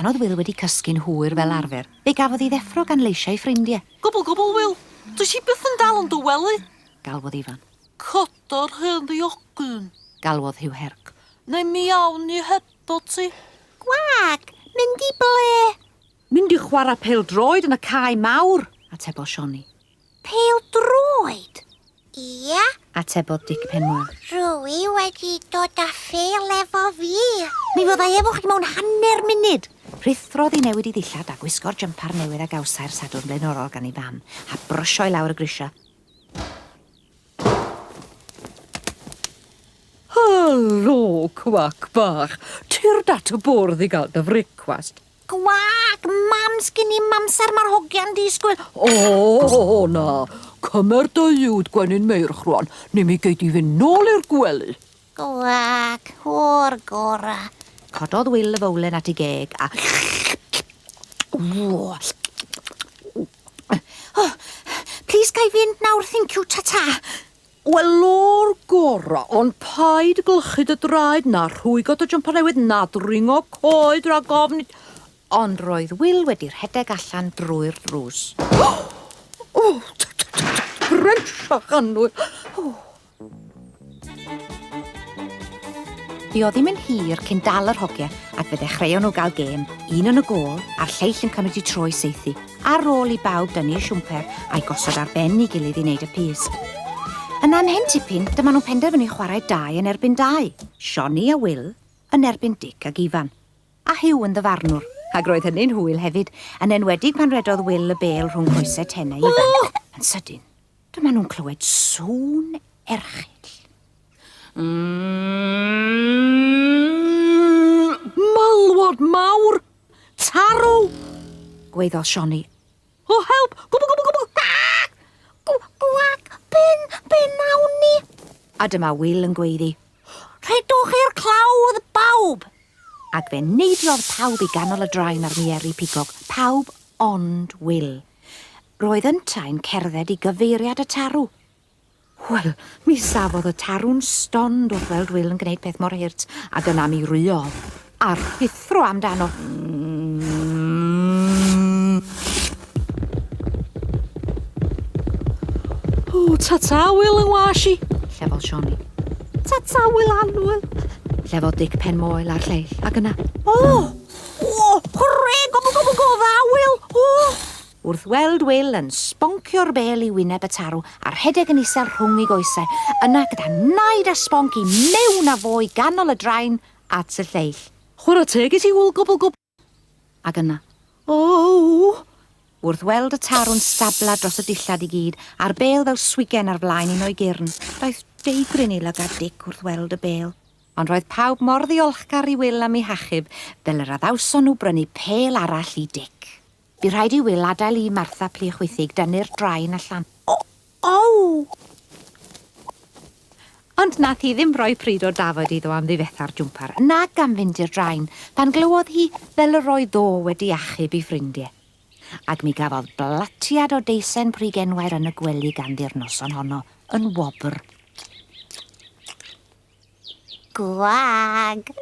Pan oedd Will wedi cysgu'n hwyr fel arfer, fe gafodd ei ddeffro gan leisiau ffrindiau. Gobl, Will. Does i byth yn dal yn dy wely? Galwodd Ifan. Codor heddiogyn. Galwodd Hugh Herc. Neu mi awn ni hebo ti. Gwag, mynd i ble? Mynd i chwarae pêl-droed yn y cae mawr, atebodd Sionny. Pêl-droed? Ia, Atebodd Dic Penmwyl. rwy wedi dod â ffeil efo fi. Mi fyddai efo chi mewn hanner munud. Rithrodd i newid i ddillad a gwisgo'r jympar newydd a gawsau'r sadwrn blaenorol gan ei fam, a brysio i lawr y grisia. Helo, cwac bach. Tyrd at y bwrdd i gael dy fricwast. Gwag, mam sgyn i mamser mae'r hogian disgwyl. O, na. Cymer dy iwd gwenyn meirch rwan, ni mi gei di fynd nôl i'r gwely. Gwag, o'r gora. Cododd Will y fowlen at ei geg a... Please gai fynd nawr, thank you, ta-ta. Wel, o'r gora, ond paid glychu dy draed na rhwygo dy jympa newydd na dringo coed rhag ofn... Ond roedd Will wedi'r rhedeg allan drwy'r drws. Brensach anwyl. Bu o ddim yn hir cyn dal yr hogiau ac fe ddechreuon nhw gael gêm, un yn y gôl a'r lleill yn cymryd i troi seithi, ar ôl i bawb dynnu y siwmper a'i gosod ar ben i gilydd i wneud y pysg. Yn anhen tipyn, dyma nhw'n penderfynu chwarae dau yn erbyn dau. Sionny a Will yn erbyn Dic ac Ifan, a Hugh yn ddyfarnwr. Ac roedd hynny'n hwyl hefyd, yn enwedig pan redodd Will y bêl rhwng coesau tennau Ifan. Yn sydyn, dyma nhw'n clywed sŵn erchyll. Malwod mawr! Tarw! Gweiddodd Sionny. O, help! Gwbl! Gwag, ben awn ni. A dyma Will yn gweiddi. Rhedwch i'r clawdd bawb. Ac fe neidiodd pawb i ganol y draen ar Mieru Pigog. Pawb ond Will. Roedd yn tain cerdded i gyfeiriad y tarw. Wel, mi safodd y tarw'n stond wrth weld Will yn gwneud peth mor hirt, ac yna mi riodd. A'r rhithro amdano. O, ta-ta, Will yn wasi. Llefodd Sionny. Ta-ta, Will anwyl. Llefodd Dic Penmoel a'r lleill, ac yna. Hwrre, gobl go dda, Will. Wrth weld Will yn sponcio'r bêl i wyneb y tarw a'r hedeg yn isel rhwng ei goesau, yna gyda naid a sbonc i mewn a fo i ganol y draen at y lleill. Chwarae teg i ti, Will, gobl. Ac yna, O! wrth weld y tarw'n stabla dros y dillad i gyd, a'r bêl fel swigen ar flaen un o'i gyrn, roedd deigryn i lygad Dic wrth weld y bêl. Ond roedd pawb mor ddiolchgar i Will am ei hachub, fel yr addawson nhw brynu pêl arall i Dic. Bu rhaid i Will adael i Martha plu chwythig dynnu'r draen allan. Ond nath hi ddim rhoi pryd o dafod iddo am ddifetha'r jwmpar, nag am fynd i'r draen, pan glywodd hi fel yr oedd ddo wedi achub i ffrindiau. Ac mi gafodd blatiad o deisen prygenwair yn y gwely ganddi'r noson honno yn wobr. Gwag,